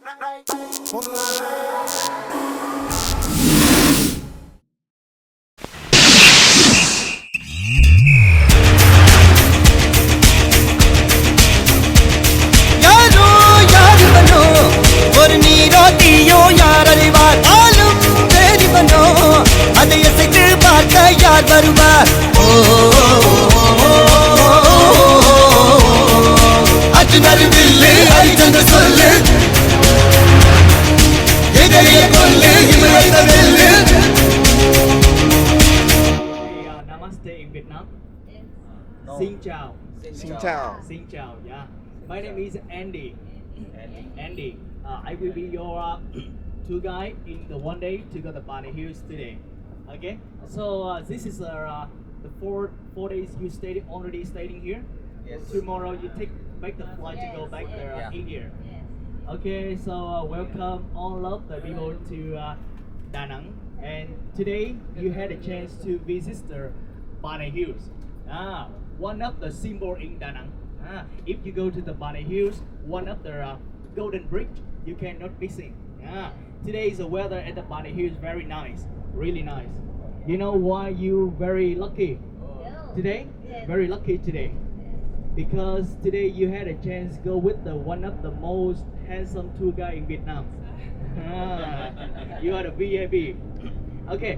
ஒரு நீரோ தீயோ யார் அறிவார் ஆளும் தெரிவனோ அதை அசைத்து பார்க்க யார் வருவார் அர்ஜுனர் வில்லு அரிச்சந்திர சொல்லு எதிரிய கொல்லு இவரத்த வெல்லு. Namaste in Vietnam. Xin chào. Xin chào. Xin chào. Yeah. My name is Andy. Andy. I will be your tour guide in the one day to go to Bani Hills today. Okay. So this is the four days you already staying here. Yes. Tomorrow you make the flight to go back there India. Okay. So welcome all of the people to Da Nang. And today you had a chance to visit the Bani Hills. One of the symbol in Da Nang. If you go to the Bani Hills, one of the Golden Bridge, you cannot miss it. Today is the weather at the Bani Hills very nice, really nice. You know why you very lucky today? Very lucky today. Because today you had a chance to go with the one of the most handsome tour guide in Vietnam. You are the VIP. Okay.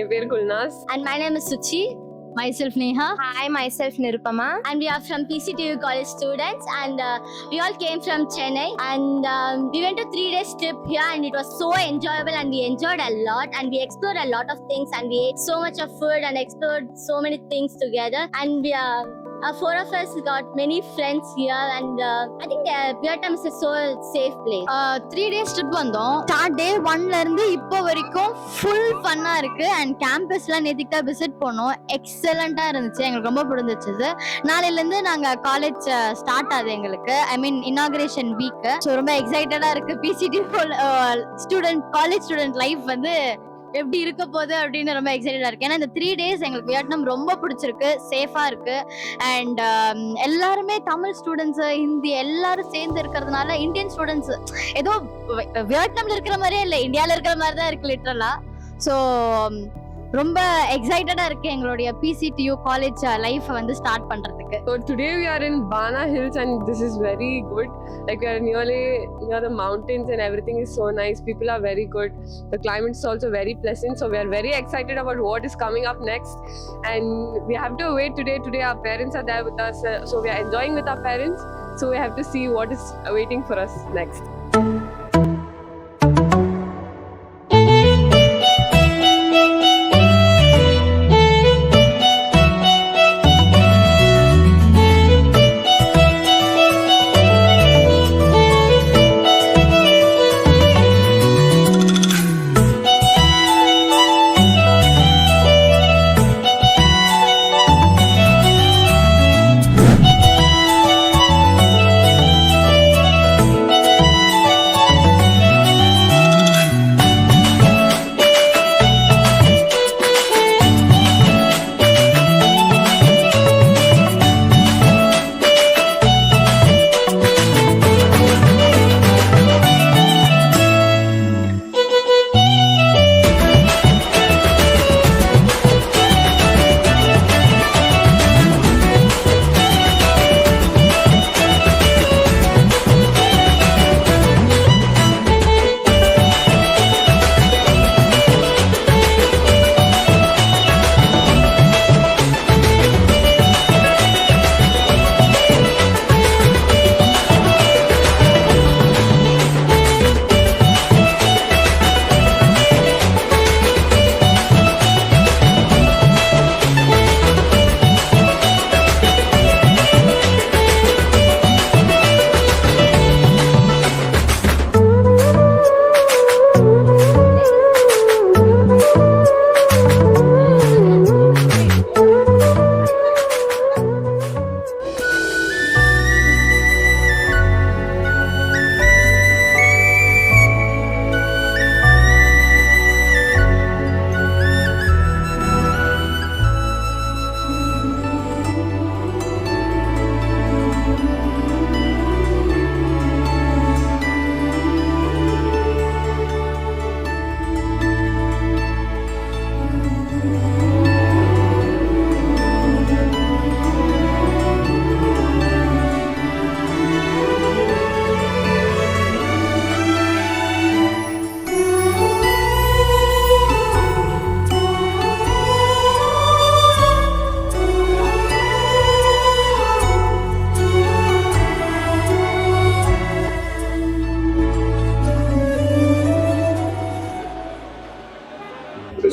என் பேர் குல்நாஸ். And my name is Suchi. Myself Neha. Hi, myself Nirupama. And we are from PCTU college students, and we all came from Chennai, and we went to 3 days trip here, and it was so enjoyable, and we enjoyed a lot, and we explored a lot of things, and we ate so much of food and explored so many things together, and we four of us got many friends here, and I think Vietnam is a so safe place. 3 days trip வந்தோம். Start டே 1ல இருந்து இப்போ வரைக்கும் full ஃபன்னா இருக்கு. And கேம்பஸ்ல நேத்திக்கு visit பண்ணோம். எக்ஸலண்டா இருந்துச்சு, எங்களுக்கு ரொம்ப பிடிச்சிச்சு. நாளையில இருந்து நாங்க காலேஜ் ஸ்டார்ட் ஆகுது எங்களுக்கு. ஐ மீன் இனாகிரேஷன் வீக். ஸோ ரொம்ப எக்ஸைட்டடா இருக்கு. பிசிடி காலேஜ் ஸ்டூடெண்ட் லைஃப் வந்து எப்படி இருக்க போகுது அப்படின்னு ரொம்ப எக்ஸைட்டடா இருக்கு. ஏன்னா இந்த 3 days எங்களுக்கு வியட்நாம் ரொம்ப பிடிச்சிருக்கு, சேஃபா இருக்கு. அண்ட் எல்லாருமே தமிழ் ஸ்டூடெண்ட்ஸ், ஹிந்தி எல்லாரும் சேர்ந்து இருக்கிறதுனால இந்தியன் ஸ்டூடெண்ட்ஸ் ஏதோ வியட்நாம்ல இருக்கிற மாதிரியே இல்லை, இந்தியாவில் இருக்கிற மாதிரி தான் இருக்கு லிட்டரலா. ஸோ ரொம்ப எக்ஸைட்டடா இருக்கு எங்களுடைய PCTU காலேஜ் லைஃப் வந்து ஸ்டார்ட் பண்றதுக்கு. So today we are in Bana Hills and this is very good. Like we are near the mountains and everything is so nice. People are very good. The climate is also very pleasant. So we are very excited about what is coming up next. And we have to wait today. Today our parents are there with us. So we are enjoying with our parents. So we have to see what is waiting for us next.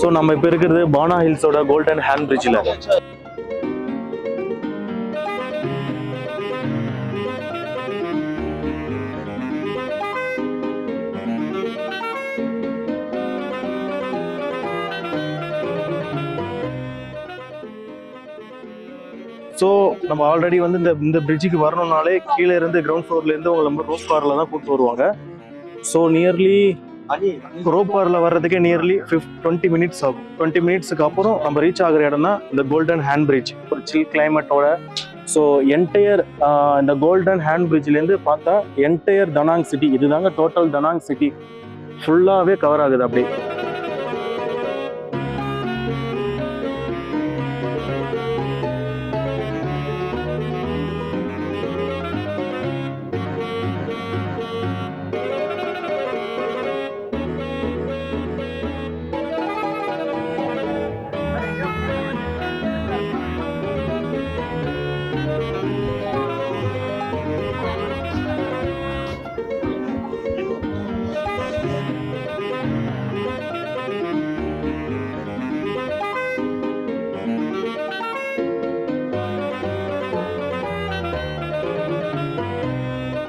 So நம்ம இப்போ இருக்கிறது பானா ஹில்ஸோட golden hand பிரிட்ஜில். So நம்ம already வந்து இந்த பிரிட்ஜுக்கு வரணும்னாலே கீழே இருந்து ground ஃப்ளோர்லேருந்து உங்களை நம்ம ரோப் காரில் தான் கூப்பிட்டு வருவாங்க. ஸோ நியர்லி ரோப் காரில் வர்றதுக்கே நியர்லி 20 மினிட்ஸ் ஆகும். 20 மினிட்ஸுக்கு அப்புறம் நம்ம ரீச் ஆகிற இடம் தான் இந்த கோல்டன் ஹேண்ட் பிரிட்ஜ். ஒரு சில் கிளைமேட்டோட. ஸோ என்டையர் இந்த கோல்டன் ஹேண்ட் பிரிட்ஜ்லேருந்து பார்த்தா என்டையர் தனாங் சிட்டி, இதுதாங்க டோட்டல் தனாங் சிட்டி ஃபுல்லாகவே கவர் ஆகுது அப்படியே.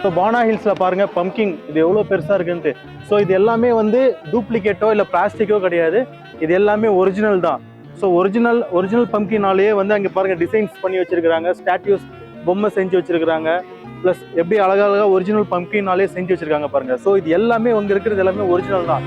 ஸோ பானா ஹில்ஸில் பாருங்கள் பம்கின் இது எவ்வளோ பெருசாக இருக்குன்ட்டு. ஸோ இது எல்லாமே வந்து டூப்ளிகேட்டோ இல்லை பிளாஸ்டிக்கோ கிடையாது, இது எல்லாமே ஒரிஜினல் தான். ஸோ ஒரிஜினல் பம்கினாலேயே வந்து அங்கே பாருங்கள் டிசைன்ஸ் பண்ணி வச்சுருக்கிறாங்க, ஸ்டாட்யூஸ் பொம்மை செஞ்சு வச்சுருக்கிறாங்க, ப்ளஸ் எப்படி அழகாக ஒரிஜினல் பம்கினாலே செஞ்சு வச்சுருக்காங்க பாருங்கள். ஸோ இது எல்லாமே அங்கே இருக்கிறது எல்லாமே ஒரிஜினல் தான்.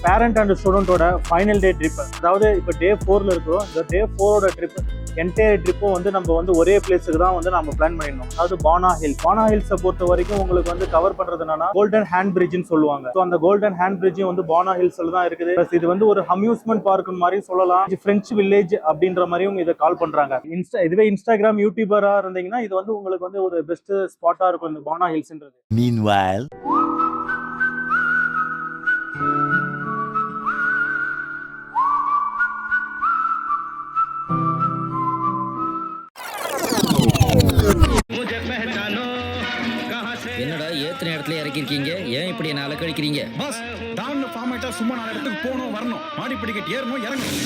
பேரண்ட் அண்ட் ஸ்டூடெண்டோட ஃபைனல் டே ட்ரிப், அதாவது இப்போ டே 4ல் இருக்கிறோம். இந்த டே 4ஓட ட்ரிப் என்டையர் ட்ரிப்பும் வந்து நம்ம வந்து ஒரே பிளேஸுக்கு தான் வந்து நம்ம பிளான் பண்ணிடணும். அதாவது பானா ஹில்ஸை பொறுத்த வரைக்கும் உங்களுக்கு வந்து கவர் பண்றது என்னன்னா கோல்டன் ஹேண்ட் பிரிட்ஜ்னு சொல்லுவாங்க. ஸோ அந்த கோல்டன் ஹேண்ட் பிரிட்ஜும் வந்து பானா ஹில்ஸ்ல தான் இருக்குது. ப்ளஸ் இது வந்து ஒரு அம்யூஸ்மெண்ட் பார்க் மாதிரி சொல்லலாம், பிரெஞ்சு வில்லேஜ் அப்படின்ற மாதிரியும் இதை கால் பண்றாங்க. இதுவே இன்ஸ்டாகிராம் யூடியூபரா இருந்தீங்கன்னா இது வந்து உங்களுக்கு வந்து ஒரு பெஸ்ட் ஸ்பாட்டா இருக்கும் இந்த பானா ஹில்ஸ்ன்றது. Meanwhile, என்னடா ஏத்தனை இடத்துல இறக்கிருக்கீங்க, ஏன் இப்படி என்ன அலக்கழிக்கிறீங்க? பாஸ் டான்னு ஃபார்ம் ஆயிட்டா சும்மா 4 இடத்துக்கு போகணும் வரணும், மாடி படிக்கட்டு ஏறணும் இறங்கணும்.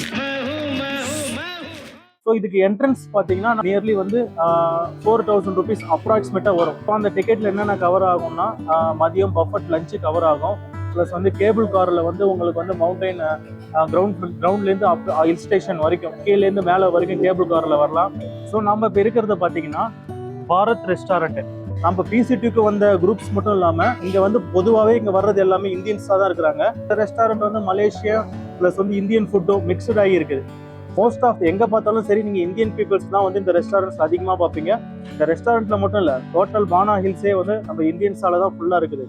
ஸோ இதுக்கு என்ட்ரன்ஸ் பார்த்தீங்கன்னா நியர்லி வந்து 4000 rupees அப்ராக்சிமேட்டாக வரும். ஸோ அந்த டிக்கெட்டில் என்னென்ன கவர் ஆகும்னா மதியம் பஃபட் லஞ்சு கவர் ஆகும். ப்ளஸ் வந்து கேபிள் காரில் வந்து உங்களுக்கு வந்து மவுண்டைன் கிரவுண்ட்லேருந்து ஹில் ஸ்டேஷன் வரைக்கும் கீழேருந்து மேலே வரைக்கும் கேபிள் காரில் வரலாம். ஸோ நம்ம இப்போ இருக்கிறத பார்த்தீங்கன்னா பாரத் ரெஸ்டாரண்ட். நம்ம பிசிடிக்கு வந்த குரூப்ஸ் மட்டும் இல்லாமல் இங்கே வந்து பொதுவாகவே இங்கே வர்றது எல்லாமே இந்தியன்ஸாக தான் இருக்கிறாங்க. இந்த ரெஸ்டாரண்ட் வந்து மலேசியா ப்ளஸ் வந்து இந்தியன் ஃபுட்டும் மிக்சட் ஆகி இருக்குது. மோஸ்ட் ஆஃப் எங்கே பார்த்தாலும் சரி நீங்கள் இந்தியன் பீப்புள்ஸ் தான் வந்து இந்த ரெஸ்டாரண்ட்ஸ் அதிகமாக பார்ப்பீங்க. இந்த ரெஸ்டாரண்ட்டில் மட்டும் இல்லை, டோட்டல் பானா ஹில்ஸே வந்து நம்ம இந்தியன்ஸால தான் ஃபுல்லாக இருக்குது.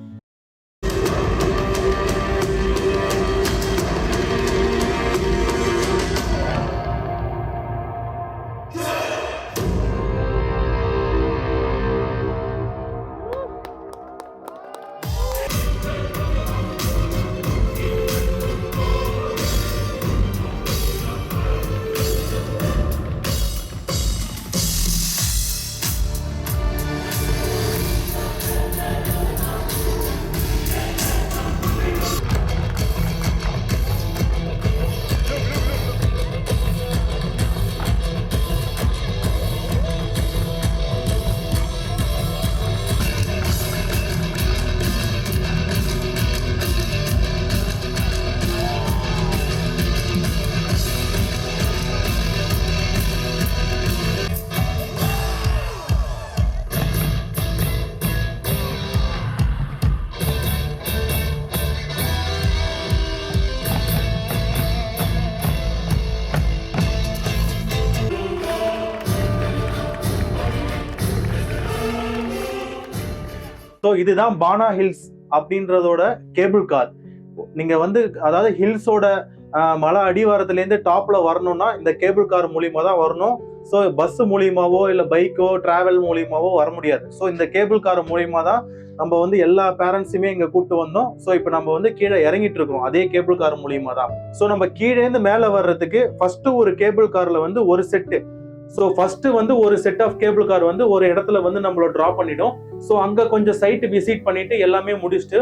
ஸோ இதுதான் பானா ஹில்ஸ் அப்படின்றதோட கேபிள் கார். நீங்க வந்து அதாவது ஹில்ஸோட மலை அடிவாரத்துலேருந்து டாப்ல வரணும்னா இந்த கேபிள் கார் மூலியமா தான் வரணும். ஸோ பஸ் மூலியமாவோ இல்லை பைக்கோ டிராவல் மூலியமாவோ வர முடியாது. ஸோ இந்த கேபிள் கார் மூலியமா தான் நம்ம வந்து எல்லா பேரண்ட்ஸுமே இங்க கூப்பிட்டு வந்தோம். ஸோ இப்போ நம்ம வந்து கீழே இறங்கிட்டு இருக்கோம் அதே கேபிள் கார் மூலியமா தான். ஸோ நம்ம கீழேந்து மேலே வர்றதுக்கு ஃபர்ஸ்ட் ஒரு கேபிள் கார்ல வந்து ஒரு செட்டு. ஸோ ஃபர்ஸ்ட் வந்து ஒரு செட் ஆஃப் கேபிள் கார் வந்து ஒரு இடத்துல வந்து நம்மள டிராப் பண்ணிடும். ஸோ அங்க கொஞ்சம் சைட் விசிட் பண்ணிட்டு எல்லாமே முடிச்சுட்டு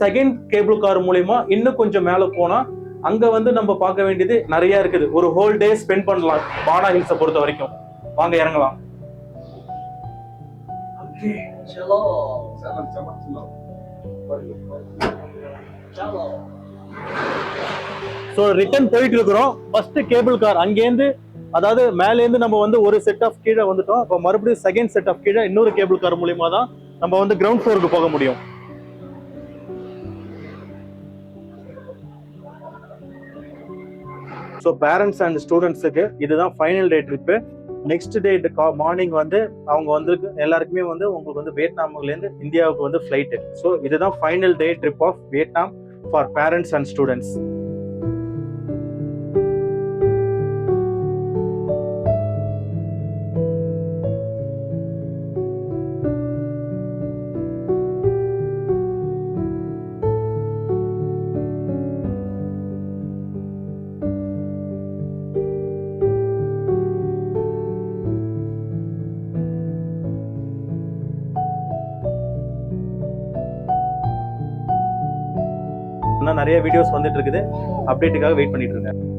செகண்ட் கேபிள் கார் மூலியமா இன்னும் கொஞ்சம் மேலே போனா அங்க வந்து நம்ம பார்க்க வேண்டியது நிறைய இருக்குது. ஒரு ஹோல் டே ஸ்பெண்ட் பண்ணலாம் பானா ஹில்ஸை பொறுத்த வரைக்கும். வாங்க இறங்கலாம். ஸோ ரிட்டர்ன் போயிட்டு இருக்கிறோம். ஃபர்ஸ்ட் கேபிள் கார் அங்கேருந்து அதாவது மேலேருந்து நம்ம வந்து ஒரு செட் ஆஃப் கீழே வந்துட்டோம். இப்போ மறுபடியும் செகண்ட் செட் ஆஃப் கீழே இன்னொரு கேபிள் கார் மூலியமா தான் நம்ம வந்து கிரவுண்ட் ஃப்ளோருக்கு போக முடியும். ஸோ பேரண்ட்ஸ் அண்ட் ஸ்டூடெண்ட்ஸுக்கு இதுதான் final day trip. Next day morning வந்து அவங்க வந்து எல்லாருக்குமே வந்து உங்களுக்கு வந்து வியட்நாம்லேருந்து இந்தியாவுக்கு வந்து ஃப்ளைட்டு. ஸோ இதுதான் final day trip of Vietnam for parents and students. நிறைய வீடியோஸ் வந்துட்டு இருக்குது. அப்டேட்டுக்காக வெயிட் பண்ணிட்டு இருக்கேன்.